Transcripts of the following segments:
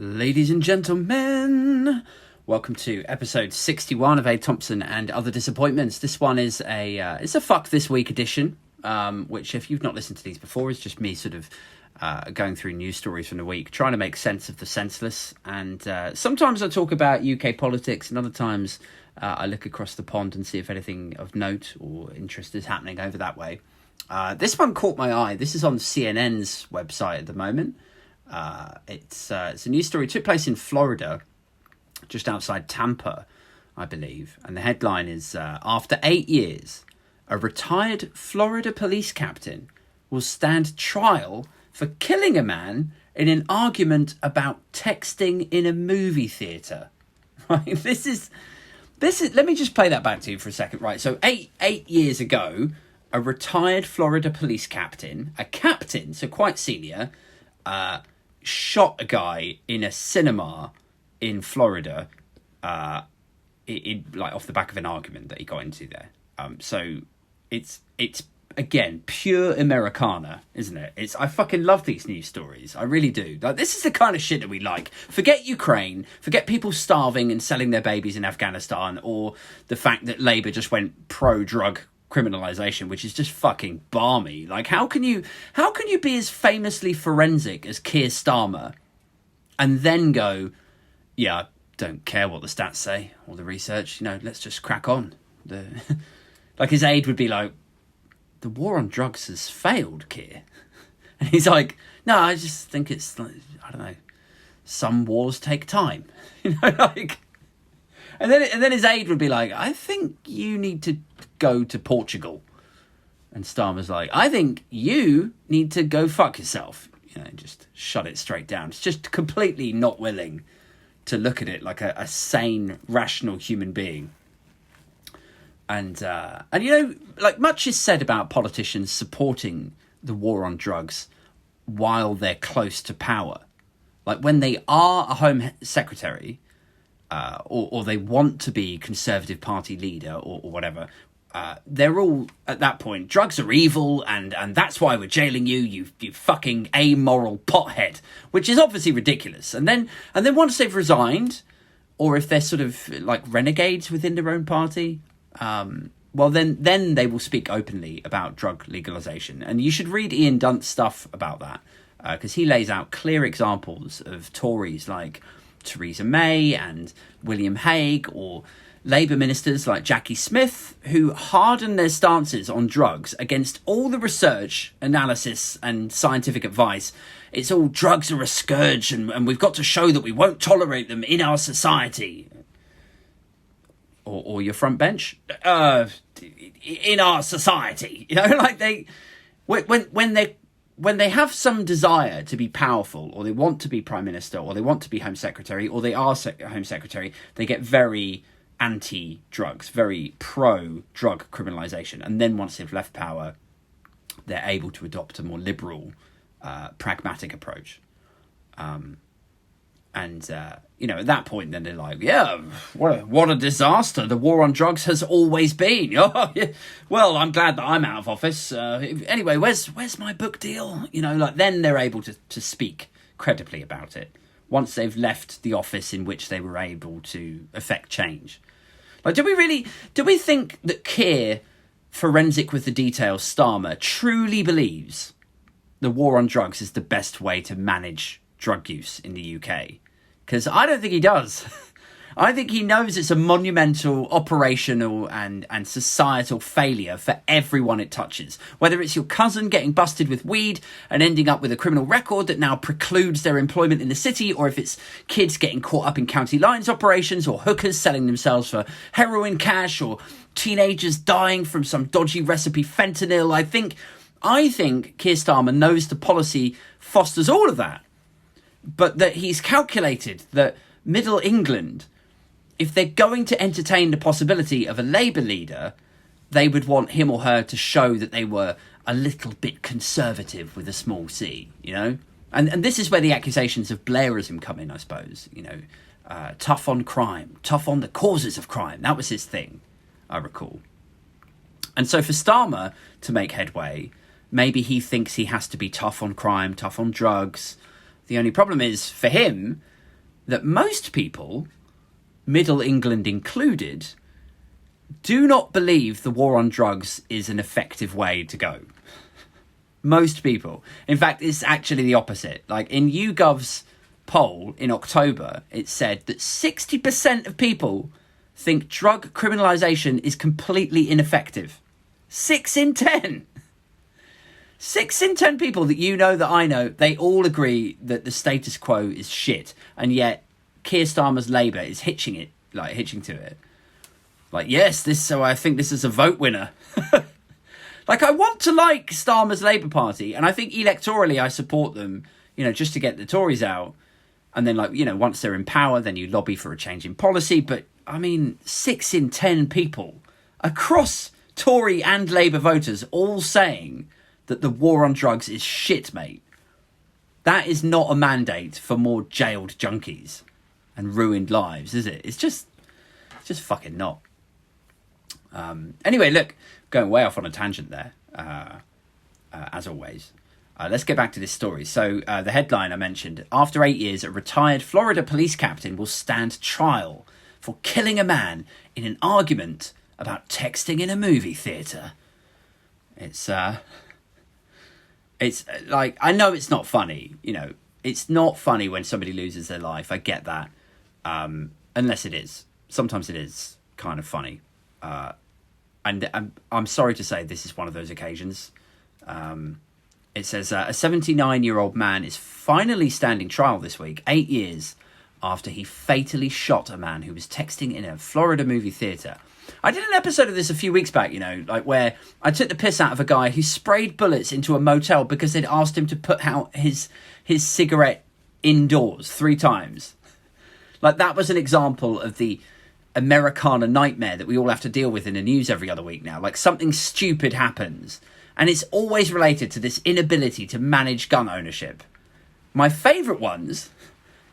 Ladies and gentlemen, welcome to episode 61 of Thompsin and Other Disappointments. This one is it's a fuck this week edition, which if you've not listened to these before, is just me sort of going through news stories from the week, trying to make sense of the senseless. And sometimes I talk about UK politics, and other times I look across the pond and see if anything of note or interest is happening over that way. This one caught my eye. This is on CNN's website at the moment. It's a news story. It took place in Florida, just outside Tampa, I believe. And the headline is, after 8 years, a retired Florida police captain will stand trial for killing a man in an argument about texting in a movie theatre. Right? This is, let me just play that back to you for a second. Right. So eight years ago, a retired Florida police captain, so quite senior, shot a guy in a cinema in Florida, like off the back of an argument that he got into there. So it's again pure Americana, isn't it? I fucking love these news stories. I really do. Like, this is the kind of shit that we like. Forget Ukraine, forget people starving and selling their babies in Afghanistan, or the fact that Labour just went pro-drug criminalisation, which is just fucking balmy. Like, how can you be as famously forensic as Keir Starmer and then go, yeah, I don't care what the stats say or the research, let's just crack on. Like, his aide would be like, the war on drugs has failed, Keir. And he's like, no, I just think it's like, I don't know, some wars take time. Like, and then his aide would be like, I think you need to go to Portugal. And Starmer's like, I think you need to go fuck yourself. Just shut it straight down. It's just completely not willing to look at it like a sane, rational human being. And like, much is said about politicians supporting the war on drugs while they're close to power. Like, when they are a Home Secretary, or they want to be Conservative Party leader or whatever, they're all, at that point, drugs are evil, and that's why we're jailing you, you fucking amoral pothead, which is obviously ridiculous. And then once they've resigned, or if they're sort of like renegades within their own party, well, then they will speak openly about drug legalisation. And you should read Ian Dunt's stuff about that, because he lays out clear examples of Tories like Theresa May and William Hague, or Labour ministers like Jackie Smith, who harden their stances on drugs against all the research, analysis and scientific advice. It's all drugs are a scourge, and we've got to show that we won't tolerate them in our society. Or your front bench, in our society. Like, they, when they have some desire to be powerful, or they want to be Prime Minister, or they want to be Home Secretary, or they are Home Secretary, they get very anti-drugs, very pro-drug criminalisation. And then once they've left power, they're able to adopt a more liberal, pragmatic approach. At that point, then they're like, yeah, what a disaster the war on drugs has always been. Oh, yeah. Well, I'm glad that I'm out of office. Anyway, where's my book deal? Like, then they're able to speak credibly about it once they've left the office in which they were able to effect change. Like, do we think that Keir, forensic with the details Starmer, truly believes the war on drugs is the best way to manage drug use in the UK? Because I don't think he does. I think he knows it's a monumental operational and societal failure for everyone it touches. Whether it's your cousin getting busted with weed and ending up with a criminal record that now precludes their employment in the city, or if it's kids getting caught up in county lines operations, or hookers selling themselves for heroin cash, or teenagers dying from some dodgy recipe fentanyl. I think Keir Starmer knows the policy fosters all of that. But that he's calculated that Middle England, if they're going to entertain the possibility of a Labour leader, they would want him or her to show that they were a little bit conservative with a small c, And this is where the accusations of Blairism come in, I suppose. Tough on crime, tough on the causes of crime. That was his thing, I recall. And so for Starmer to make headway, maybe he thinks he has to be tough on crime, tough on drugs. The only problem is, for him, that most people, Middle England included, do not believe the war on drugs is an effective way to go. Most people. In fact, it's actually the opposite. Like in YouGov's poll in October, it said that 60% of people think drug criminalisation is completely ineffective. 6 in 10. 6 in 10 people that you know, that I know, they all agree that the status quo is shit. And yet Keir Starmer's Labour is hitching to it. Like, yes, so I think this is a vote winner. Like, I want to like Starmer's Labour Party, and I think electorally I support them, just to get the Tories out. And then, once they're in power, then you lobby for a change in policy. But, 6 in 10 people across Tory and Labour voters all saying that the war on drugs is shit, mate. That is not a mandate for more jailed junkies and ruined lives, is it? It's just fucking not. Anyway, look, going way off on a tangent there, as always. Let's get back to this story. So the headline I mentioned, after 8 years, a retired Florida police captain will stand trial for killing a man in an argument about texting in a movie theatre. It's like, I know it's not funny, it's not funny when somebody loses their life. I get that. Unless it is. Sometimes it is kind of funny. And I'm sorry to say this is one of those occasions. It says, a 79-year-old man is finally standing trial this week, 8 years after he fatally shot a man who was texting in a Florida movie theatre. I did an episode of this a few weeks back, where I took the piss out of a guy who sprayed bullets into a motel because they'd asked him to put out his cigarette indoors 3 times. Like, that was an example of the Americana nightmare that we all have to deal with in the news every other week now. Like, something stupid happens, and it's always related to this inability to manage gun ownership. My favourite ones,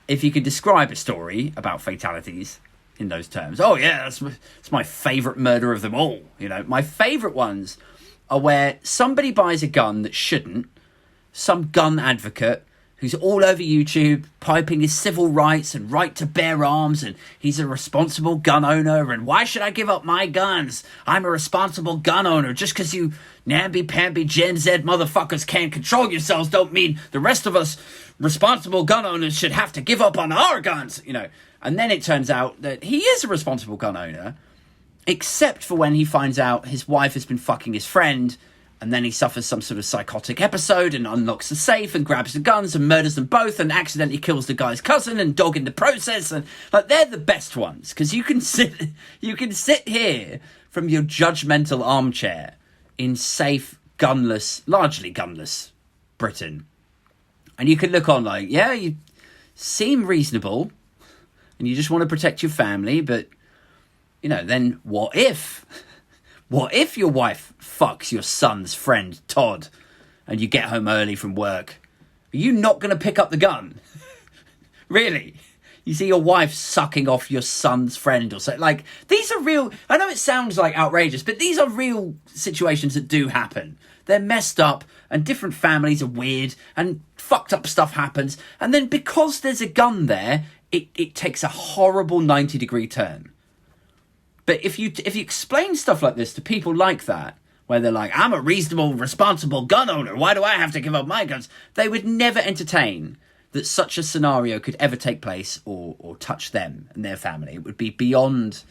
if you could describe a story about fatalities in those terms. Oh yeah, that's my favourite murder of them all. My favourite ones are where somebody buys a gun that shouldn't, some gun advocate who's all over YouTube piping his civil rights and right to bear arms, and he's a responsible gun owner, and why should I give up my guns? I'm a responsible gun owner. Just because you namby-pamby Gen Z motherfuckers can't control yourselves don't mean the rest of us responsible gun owners should have to give up on our guns, And then it turns out that he is a responsible gun owner, except for when he finds out his wife has been fucking his friend, and then he suffers some sort of psychotic episode and unlocks the safe and grabs the guns and murders them both and accidentally kills the guy's cousin and dog in the process. And they're the best ones, because you can sit here from your judgmental armchair in safe, largely gunless Britain, and you can look on like, yeah, you seem reasonable and you just want to protect your family, but then what if your wife fucks your son's friend Todd and you get home early from work? Are you not going to pick up the gun? Really? You see your wife sucking off your son's friend or something. Like, these are real. I know it sounds like outrageous, but these are real situations that do happen. They're messed up, and different families are weird, and fucked up stuff happens. And then because there's a gun there, it takes a horrible 90-degree turn. But if you explain stuff like this to people like that, where they're like, I'm a reasonable, responsible gun owner, why do I have to give up my guns? They would never entertain that such a scenario could ever take place or touch them and their family. It would be beyond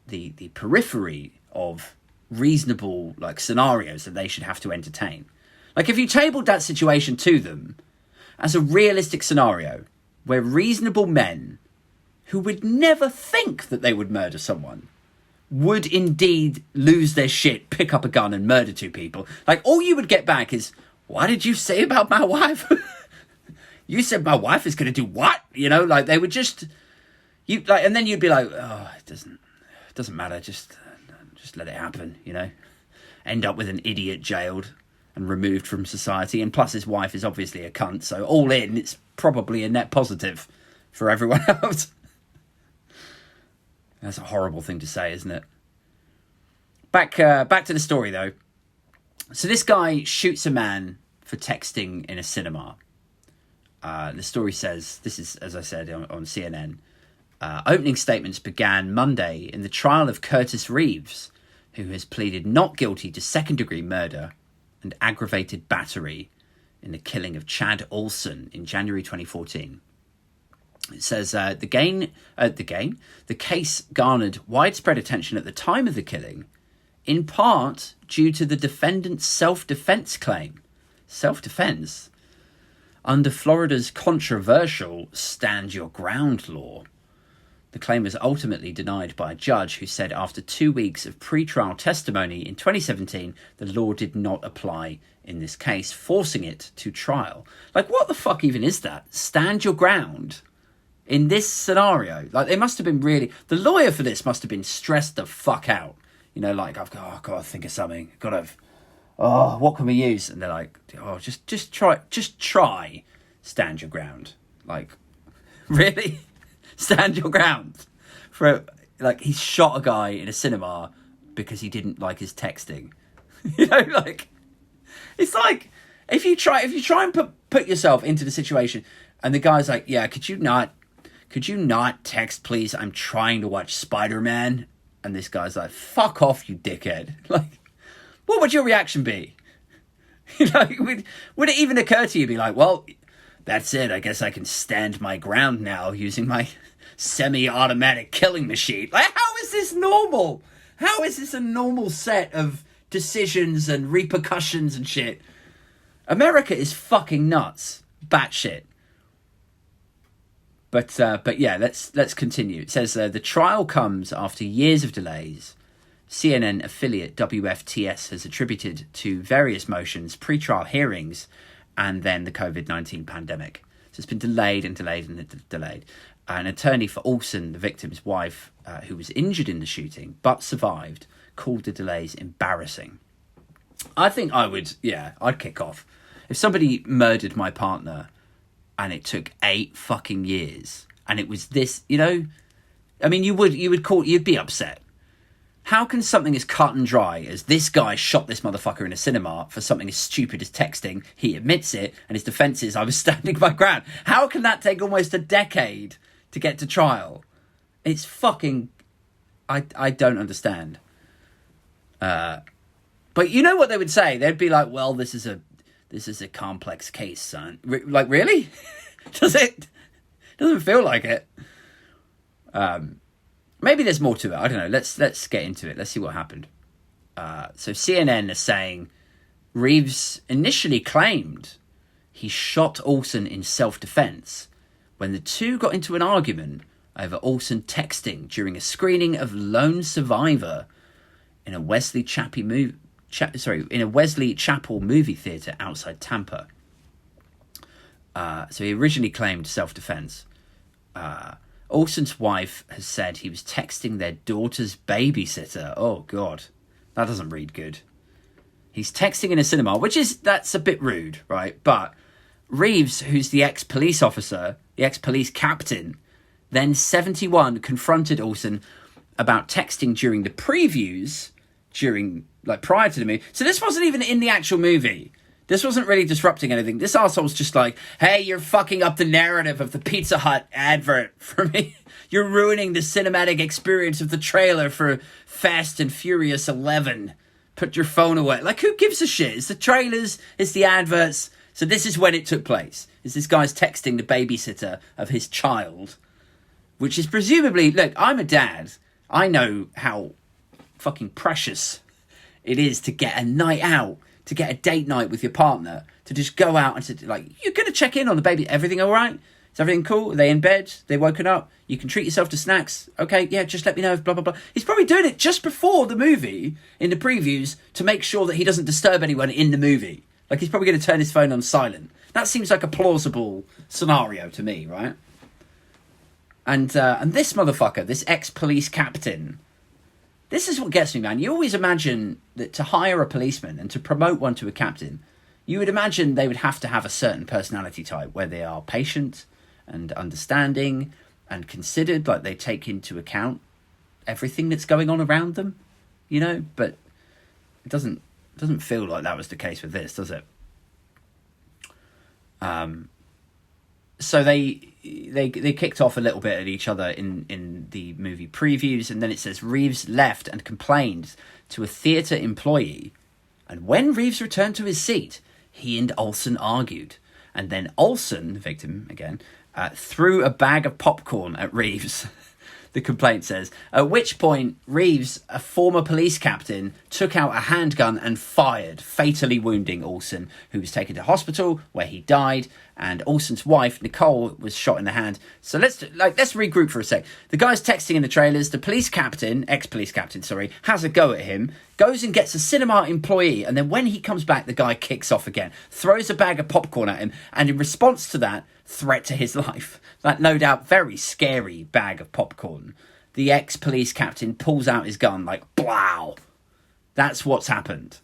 the periphery of reasonable scenarios that they should have to entertain. Like, if you tabled that situation to them as a realistic scenario where reasonable men who would never think that they would murder someone would indeed lose their shit, pick up a gun and murder 2 people, all you would get back is, what did you say about my wife? You said my wife is going to do what? They would just, and then you'd be like, oh, it doesn't matter. Just let it happen, end up with an idiot jailed and removed from society. And plus his wife is obviously a cunt. So all in, it's probably a net positive for everyone else. That's a horrible thing to say, isn't it? Back to the story though. So this guy shoots a man for texting in a cinema. The story says, this is, as I said, on CNN, opening statements began Monday in the trial of Curtis Reeves, who has pleaded not guilty to second-degree murder and aggravated battery in the killing of Chad Olson in January 2014. It says the case garnered widespread attention at the time of the killing, in part due to the defendant's self-defense claim. Self-defense? Under Florida's controversial Stand Your Ground law. The claim was ultimately denied by a judge who said after 2 weeks of pre-trial testimony in 2017, the law did not apply in this case, forcing it to trial. Like, what the fuck even is that? Stand your ground in this scenario? Like, they must have been really... The lawyer for this must have been stressed the fuck out. You know, like, I've got to think of something. Got to... what can we use? And they're like, just try stand your ground. Like, really? Stand your ground? Like, he shot a guy in a cinema because he didn't like his texting. You know, like, it's like, if you try and put yourself into the situation and the guy's like, yeah, could you not text, please? I'm trying to watch Spider-Man. And this guy's like, fuck off, you dickhead. Like, what would your reaction be? You know, would it even occur to you, be like, well, that's it. I guess I can stand my ground now using my semi-automatic killing machine. Like, how is this normal? How is this a normal set of decisions and repercussions and shit? America is fucking nuts. Batshit. But yeah, let's continue. It says the trial comes after years of delays. CNN affiliate WFTS has attributed to various motions, pre-trial hearings, and then the COVID-19 pandemic. So it's been delayed and delayed and delayed. An attorney for Olson, the victim's wife, who was injured in the shooting but survived, called the delays embarrassing. I think I'd kick off. If somebody murdered my partner and it took 8 fucking years and it was this, you know, I mean, you'd be upset. How can something as cut and dry as this guy shot this motherfucker in a cinema for something as stupid as texting, he admits it, and his defence is, I was standing my ground. How can that take almost a decade to get to trial? It's fucking... I don't understand. But you know what they would say? They'd be like, well, this is a complex case, son. Like, really? Doesn't feel like it. Maybe there's more to it. I don't know. Let's get into it. Let's see what happened. So CNN is saying Reeves initially claimed he shot Olson in self-defense when the two got into an argument over Olson texting during a screening of Lone Survivor in a Wesley Chapel movie theatre outside Tampa. So he originally claimed self-defense. Olson's wife has said he was texting their daughter's babysitter. Oh, God. That doesn't read good. He's texting in a cinema, that's a bit rude, right? But Reeves, who's the ex-police officer, the ex-police captain, then 71, confronted Olson about texting during the previews, prior to the movie. So this wasn't even in the actual movie. This wasn't really disrupting anything. This arsehole's just like, hey, you're fucking up the narrative of the Pizza Hut advert for me. You're ruining the cinematic experience of the trailer for Fast and Furious 11. Put your phone away. Like, who gives a shit? It's the trailers, it's the adverts. So this is when it took place. Is this guy's texting the babysitter of his child, which is presumably, look, I'm a dad. I know how fucking precious it is to get a night out, to get a date night with your partner, to just go out and to, like, you're going to check in on the baby. Everything all right? Is everything cool? Are they in bed? They woken up? You can treat yourself to snacks. Okay, yeah, just let me know if blah, blah, blah. He's probably doing it just before the movie, in the previews, to make sure that he doesn't disturb anyone in the movie. Like, he's probably going to turn his phone on silent. That seems like a plausible scenario to me, right? And this motherfucker, this ex-police captain... This is what gets me, man. You always imagine that to hire a policeman and to promote one to a captain, you would imagine they would have to have a certain personality type where they are patient and understanding and considered, like they take into account everything that's going on around them, you know? But it doesn't feel like that was the case with this, does it? So they kicked off a little bit at each other in the movie previews, and then it says Reeves left and complained to a theatre employee, and when Reeves returned to his seat, he and Olsen argued, and then Olsen, the victim again, threw a bag of popcorn at Reeves. The complaint says, at which point Reeves, a former police captain, took out a handgun and fired, fatally wounding Olsen, who was taken to hospital where he died, and Olsen's wife, Nicole, was shot in the hand. So let's regroup for a sec. The guy's texting in the trailers. The police captain, ex-police captain, has a go at him, goes and gets a cinema employee, and then when he comes back, the guy kicks off again, throws a bag of popcorn at him, and in response to that, threat to his life. That no doubt very scary bag of popcorn. The ex-police captain pulls out his gun like, blow. That's what's happened.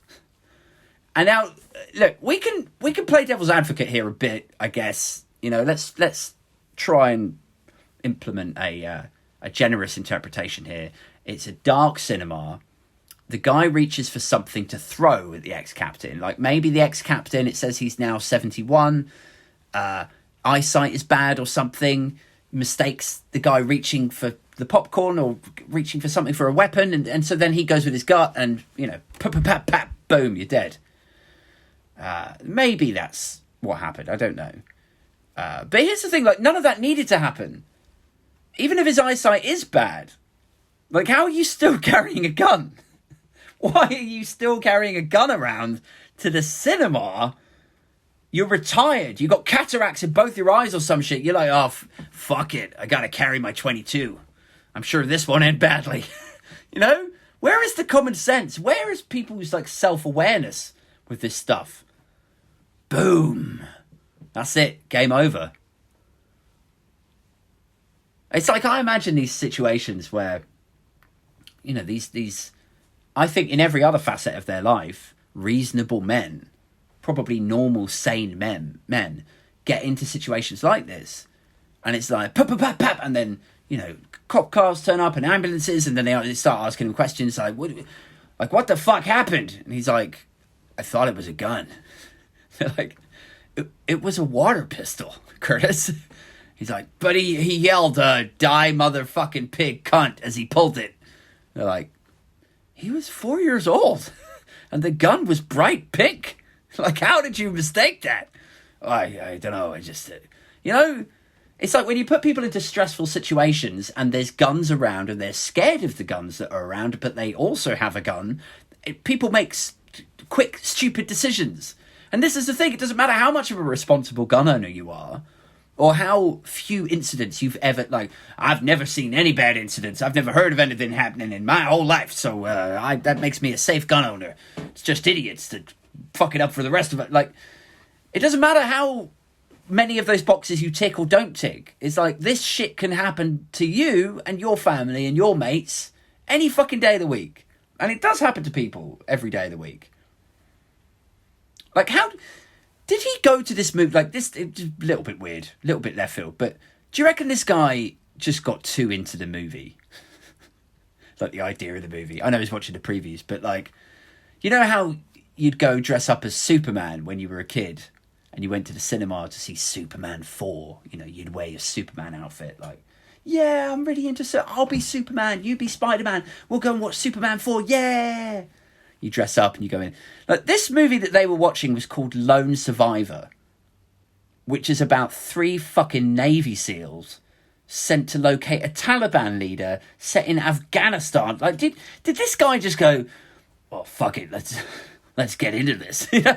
And now, look, we can play devil's advocate here a bit, I guess. You know, let's try and implement a generous interpretation here. It's a dark cinema. The guy reaches for something to throw at the ex-captain. Like maybe the ex-captain, it says he's now 71. Eyesight is bad or something, mistakes the guy reaching for the popcorn or reaching for something for a weapon, and so then he goes with his gut and, you know, pap, boom, you're dead. Maybe that's what happened, I don't know. But here's the thing, like, none of that needed to happen. Even if his eyesight is bad, like, how are you still carrying a gun? Why are you still carrying a gun around to the cinema? You're retired. You got cataracts in both your eyes or some shit. You're like, oh, fuck it. I gotta carry my 22. I'm sure this won't end badly. You know? Where is the common sense? Where is people's, like, self-awareness with this stuff? Boom. That's it. Game over. It's like, I imagine these situations where, you know, these I think in every other facet of their life, reasonable men, probably normal, sane men get into situations like this. And it's like, pap, and then, you know, cop cars turn up and ambulances, and then they start asking him questions like, what the fuck happened? And he's like, I thought it was a gun. They're like, it was a water pistol, Curtis. He's like, but he yelled, die motherfucking pig cunt as he pulled it. They're like, he was 4 years old and the gun was bright pink. Like, how did you mistake that? I don't know. I just, you know, it's like when you put people into stressful situations and there's guns around and they're scared of the guns that are around, but they also have a gun. People make quick, stupid decisions. And this is the thing. It doesn't matter how much of a responsible gun owner you are or how few incidents you've ever, like, I've never seen any bad incidents. I've never heard of anything happening in my whole life. So that makes me a safe gun owner. It's just idiots that fuck it up for the rest of it. Like, it doesn't matter how many of those boxes you tick or don't tick. It's like, this shit can happen to you and your family and your mates any fucking day of the week. And it does happen to people every day of the week. Like, how did he go to this movie? Like, this, it's a little bit weird, a little bit left field, but do you reckon this guy just got too into the movie? Like, the idea of the movie. I know he's watching the previews, but, like, you know how you'd go dress up as Superman when you were a kid and you went to the cinema to see Superman 4? You know, you'd wear your Superman outfit, like, yeah, I'm really into I'll be Superman, you be Spider-Man, we'll go and watch Superman 4, yeah! You dress up and you go in. Like, this movie that they were watching was called Lone Survivor, which is about 3 fucking Navy SEALs sent to locate a Taliban leader set in Afghanistan. Like, did this guy just go, well, fuck it, let's get into this? You know,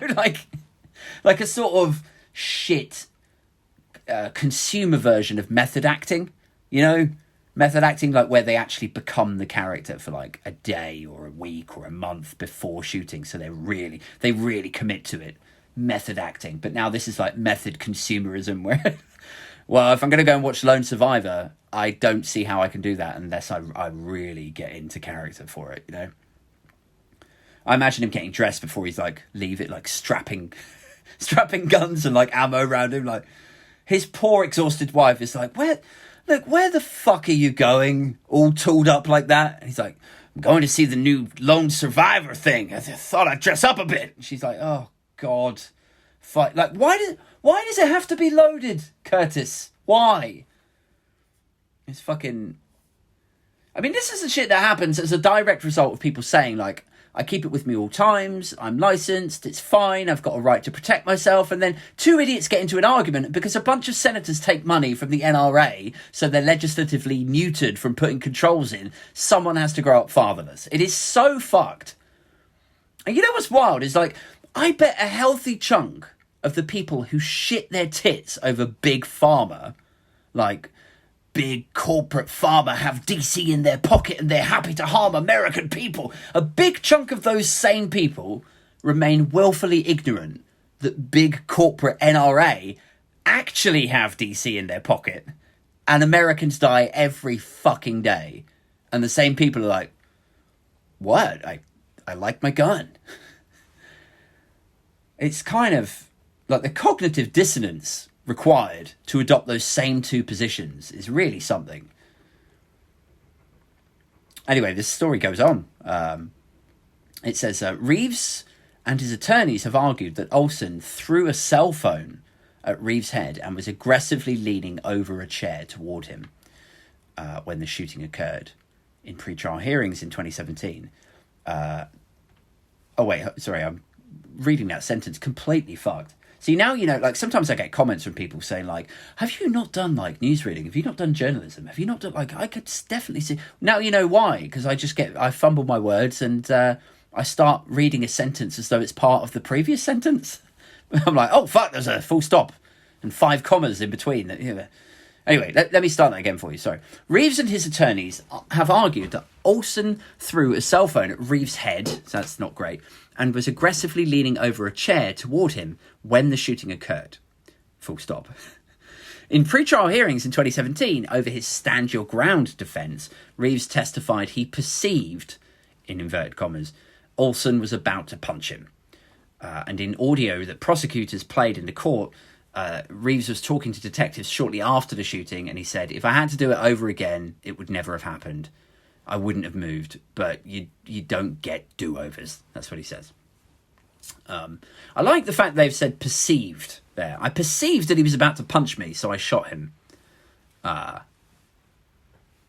like a sort of shit consumer version of method acting, you know? Method acting, like, where they actually become the character for, like, a day or a week or a month before shooting, so they really commit to it. Method acting. But now this is, like, method consumerism, where, well, if I'm going to go and watch Lone Survivor, I don't see how I can do that unless I really get into character for it, you know? I imagine him getting dressed before he's, like, leave it, like, strapping guns and, like, ammo around him. Like, his poor, exhausted wife is like, where the fuck are you going, all tooled up like that? And he's like, I'm going to see the new Lone Survivor thing. I thought I'd dress up a bit. And she's like, oh, God. Fuck. Like, why Why does it have to be loaded, Curtis? Why? It's fucking... I mean, this is the shit that happens as a direct result of people saying, like, I keep it with me all times, I'm licensed, it's fine, I've got a right to protect myself, and then two idiots get into an argument because a bunch of senators take money from the NRA, so they're legislatively neutered from putting controls in. Someone has to grow up fatherless. It is so fucked. And you know what's wild is, like, I bet a healthy chunk of the people who shit their tits over big pharma, like... big corporate pharma have DC in their pocket and they're happy to harm American people. A big chunk of those same people remain willfully ignorant that big corporate NRA actually have DC in their pocket and Americans die every fucking day. And the same people are like, what? I like my gun. It's kind of like the cognitive dissonance required to adopt those same two positions is really something. Anyway, this story goes on. It says, Reeves and his attorneys have argued that Olsen threw a cell phone at Reeves' head and was aggressively leaning over a chair toward him when the shooting occurred in pre-trial hearings in 2017. I'm reading that sentence completely fucked. See, now, you know, like, sometimes I get comments from people saying, like, have you not done, like, news reading? Have you not done journalism? Have you not done, like, I could definitely see... Now you know why, because I fumble my words and I start reading a sentence as though it's part of the previous sentence. I'm like, oh, fuck, there's a full stop and 5 commas in between. Anyway, let me start that again for you, sorry. Reeves and his attorneys have argued that Olsen threw a cell phone at Reeves' head, so that's not great, and was aggressively leaning over a chair toward him when the shooting occurred. Full stop. In pre-trial hearings in 2017, over his stand your ground defence, Reeves testified he perceived, in inverted commas, Olsen was about to punch him. And in audio that prosecutors played in the court, Reeves was talking to detectives shortly after the shooting, and he said, if I had to do it over again, it would never have happened. I wouldn't have moved, but you don't get do-overs. That's what he says. I like the fact they've said perceived there. I perceived that he was about to punch me, so I shot him. And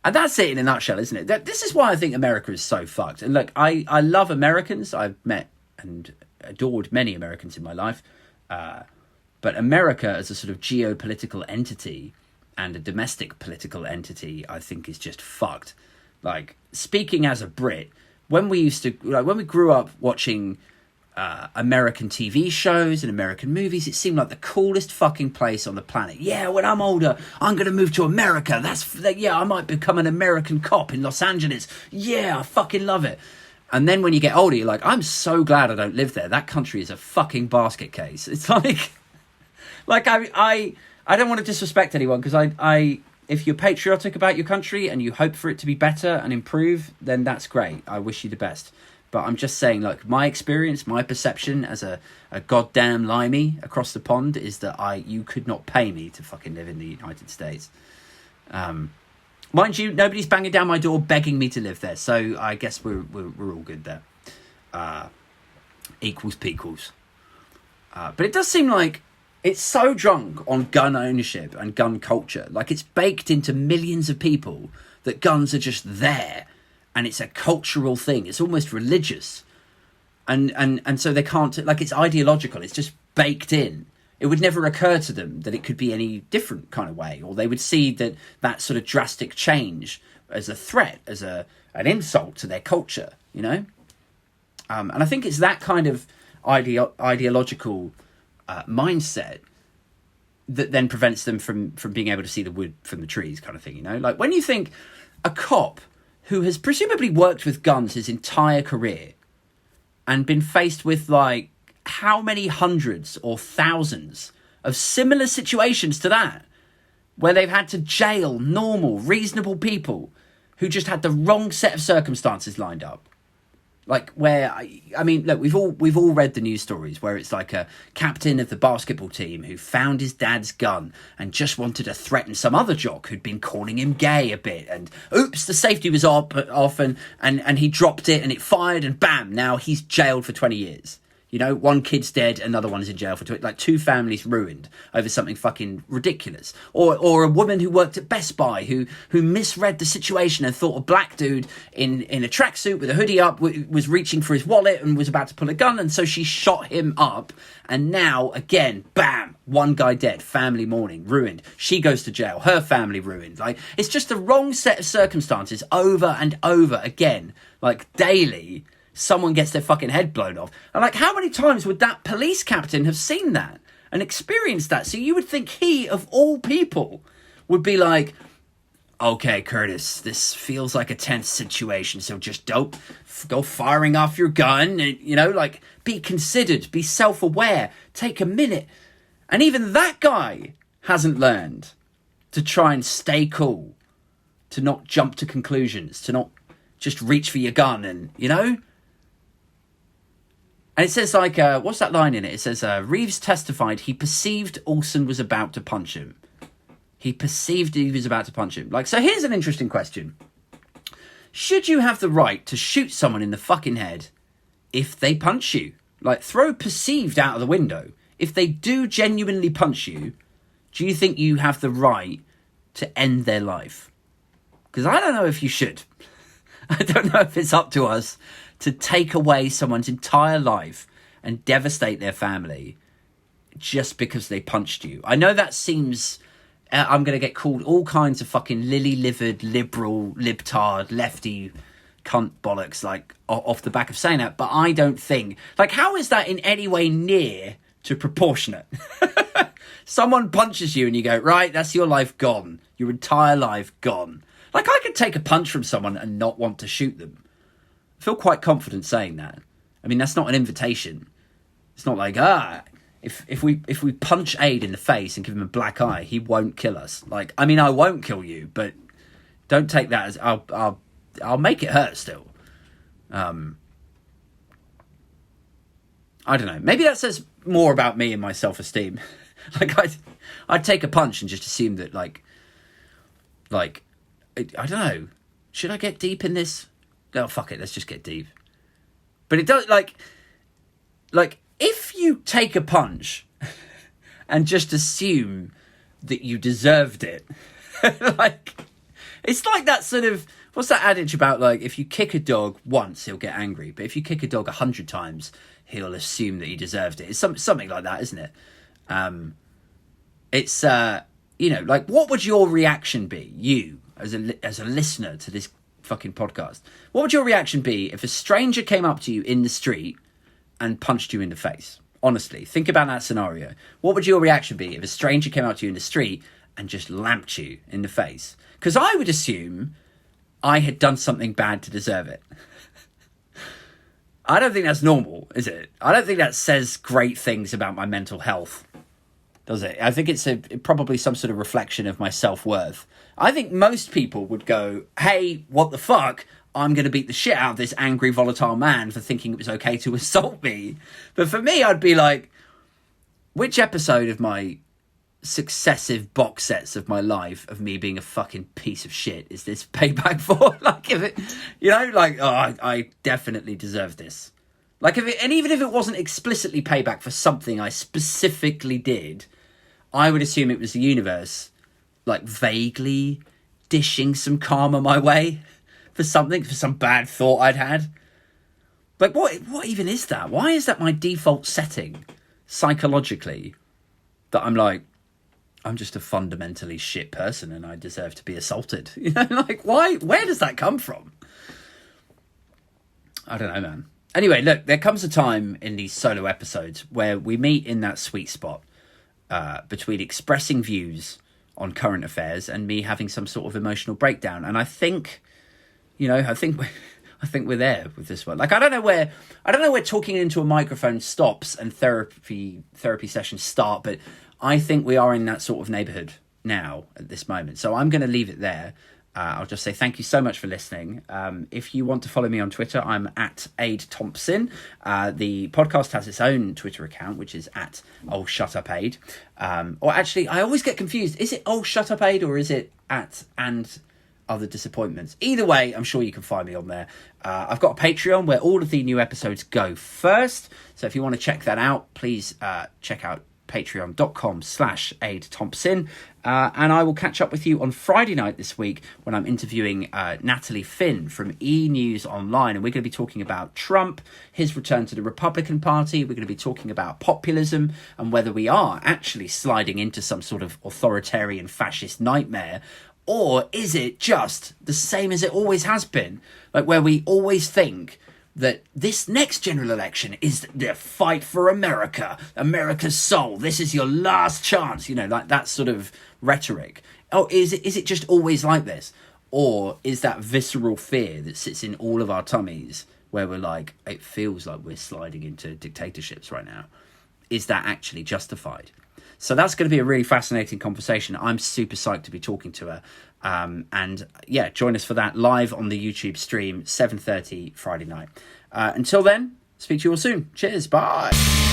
that's it in a nutshell, isn't it? This is why I think America is so fucked. And look, I love Americans. I've met and adored many Americans in my life. But America as a sort of geopolitical entity and a domestic political entity, I think is just fucked. Like, speaking as a Brit, when we grew up watching American TV shows and American movies, it seemed like the coolest fucking place on the planet. Yeah, when I'm older, I'm going to move to America. I might become an American cop in Los Angeles. Yeah, I fucking love it. And then when you get older, you're like, I'm so glad I don't live there. That country is a fucking basket case. It's like... I don't want to disrespect anyone, because if you're patriotic about your country and you hope for it to be better and improve, then that's great. I wish you the best. But I'm just saying, like, my experience, my perception as a goddamn limey across the pond is that you could not pay me to fucking live in the United States. Mind you, nobody's banging down my door begging me to live there, so I guess we're all good there. Equals pequals. But it does seem like it's so drunk on gun ownership and gun culture. Like, it's baked into millions of people that guns are just there and it's a cultural thing. It's almost religious. And so they can't... Like, it's ideological. It's just baked in. It would never occur to them that it could be any different kind of way. Or they would see that sort of drastic change as a threat, as an insult to their culture, you know? And I think it's that kind of ideological... mindset that then prevents them from being able to see the wood from the trees, kind of thing, you know? Like, when you think a cop who has presumably worked with guns his entire career and been faced with, like, how many hundreds or thousands of similar situations to that, where they've had to jail normal, reasonable people who just had the wrong set of circumstances lined up. Like, where, I mean, look, we've all read the news stories where it's like a captain of the basketball team who found his dad's gun and just wanted to threaten some other jock who'd been calling him gay a bit. And oops, the safety was off and he dropped it and it fired and bam, now he's jailed for 20 years. You know, one kid's dead, another one is in jail for like 2 families ruined over something fucking ridiculous. Or a woman who worked at Best Buy who misread the situation and thought a black dude in a tracksuit with a hoodie up was reaching for his wallet and was about to pull a gun, and so she shot him up. And now, again, bam, one guy dead, family mourning, ruined. She goes to jail, her family ruined. Like, it's just the wrong set of circumstances over and over again, like daily. Someone gets their fucking head blown off. And like, how many times would that police captain have seen that and experienced that? So you would think he, of all people, would be like, okay, Curtis, this feels like a tense situation, so just don't go firing off your gun. And, you know, like, be considered, be self-aware, take a minute. And even that guy hasn't learned to try and stay cool, to not jump to conclusions, to not just reach for your gun and, you know? And it says, like, what's that line in it? It says, Reeves testified he perceived Olsen was about to punch him. He perceived he was about to punch him. Like, so here's an interesting question. Should you have the right to shoot someone in the fucking head if they punch you? Like, throw perceived out of the window. If they do genuinely punch you, do you think you have the right to end their life? Because I don't know if you should. I don't know if it's up to us to take away someone's entire life and devastate their family just because they punched you. I know that seems... I'm going to get called all kinds of fucking lily-livered, liberal, libtard, lefty cunt bollocks, like, off the back of saying that, but I don't think... Like, how is that in any way near to proportionate? Someone punches you and you go, right, that's your life gone. Your entire life gone. Like, I could take a punch from someone and not want to shoot them. I feel quite confident saying that. I mean, that's not an invitation. It's not like, if we punch Aid in the face and give him a black eye, he won't kill us. Like, I mean, I won't kill you, but don't take that as I'll make it hurt still. I don't know. Maybe that says more about me and my self-esteem. Like, I'd take a punch and just assume that, like I don't know. Should I get deep in this? Oh, fuck it, let's just get deep. But it does, like, if you take a punch and just assume that you deserved it, like, it's like that sort of, what's that adage about, like, if you kick a dog once, he'll get angry, but if you kick a dog 100 times, he'll assume that he deserved it. It's something like that, isn't it? It's, you know, like, what would your reaction be, you, as a listener to this fucking podcast? What would your reaction be if a stranger came up to you in the street and punched you in the face? Honestly, think about that scenario. What would your reaction be if a stranger came up to you in the street and just lamped you in the face? Because I would assume I had done something bad to deserve it. I don't think that's normal, is it? I don't think that says great things about my mental health, does it? I think it's probably some sort of reflection of my self-worth. I think most people would go, hey, what the fuck? I'm going to beat the shit out of this angry, volatile man for thinking it was okay to assault me. But for me, I'd be like, which episode of my successive box sets of my life of me being a fucking piece of shit is this payback for? Like, if it, you know, like, oh, I definitely deserve this. Like, if it, and even if it wasn't explicitly payback for something I specifically did, I would assume it was the universe, like, vaguely dishing some karma my way for something, for some bad thought I'd had. Like, what even is that? Why is that my default setting, psychologically, that I'm like, I'm just a fundamentally shit person and I deserve to be assaulted? You know, like, why? Where does that come from? I don't know, man. Anyway, look, there comes a time in these solo episodes where we meet in that sweet spot between expressing views on current affairs and me having some sort of emotional breakdown. And I think, you know, I think we're there with this one. Like, I don't know where talking into a microphone stops and therapy sessions start, but I think we are in that sort of neighborhood now at this moment. So I'm going to leave it there. I'll just say thank you so much for listening. If you want to follow me on Twitter, I'm at Aid Thompson. The podcast has its own Twitter account, which is at Oh Shut Up Aid. Or actually, I always get confused. Is it Oh Shut Up Aid or is it at and Other Disappointments. Either way, I'm sure you can find me on there. I've got a Patreon where all of the new episodes go first. So if you want to check that out, please check out patreon.com/AidThompson. And I will catch up with you on Friday night this week when I'm interviewing Natalie Finn from E! News Online. And we're going to be talking about Trump, his return to the Republican Party. We're going to be talking about populism and whether we are actually sliding into some sort of authoritarian fascist nightmare. Or is it just the same as it always has been? Like where we always think that this next general election is the fight for America, America's soul. This is your last chance, like that sort of rhetoric. Oh, is it just always like this? Or is that visceral fear that sits in all of our tummies where we're like, it feels like we're sliding into dictatorships right now? Is that actually justified? So that's going to be a really fascinating conversation. I'm super psyched to be talking to her. And yeah, join us for that live on the YouTube stream, 7:30 Friday night. Until then, speak to you all soon. Cheers. Bye.